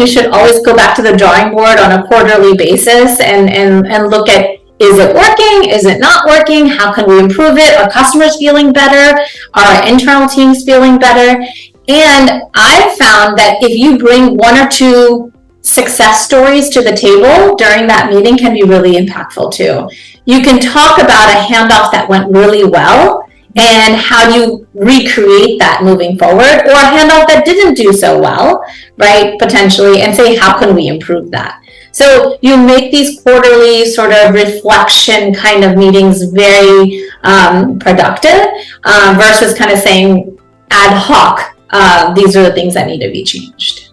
you should always go back to the drawing board on a quarterly basis and look at, is it working? Is it not working? How can we improve it? Are customers feeling better? Are our internal teams feeling better? And I've found that if you bring one or two success stories to the table during that meeting can be really impactful too. You can talk about a handoff that went really well and how you recreate that moving forward, or a handoff that didn't do so well, right, potentially, and say, how can we improve that? So you make these quarterly sort of reflection kind of meetings very productive versus kind of saying ad hoc, these are the things that need to be changed.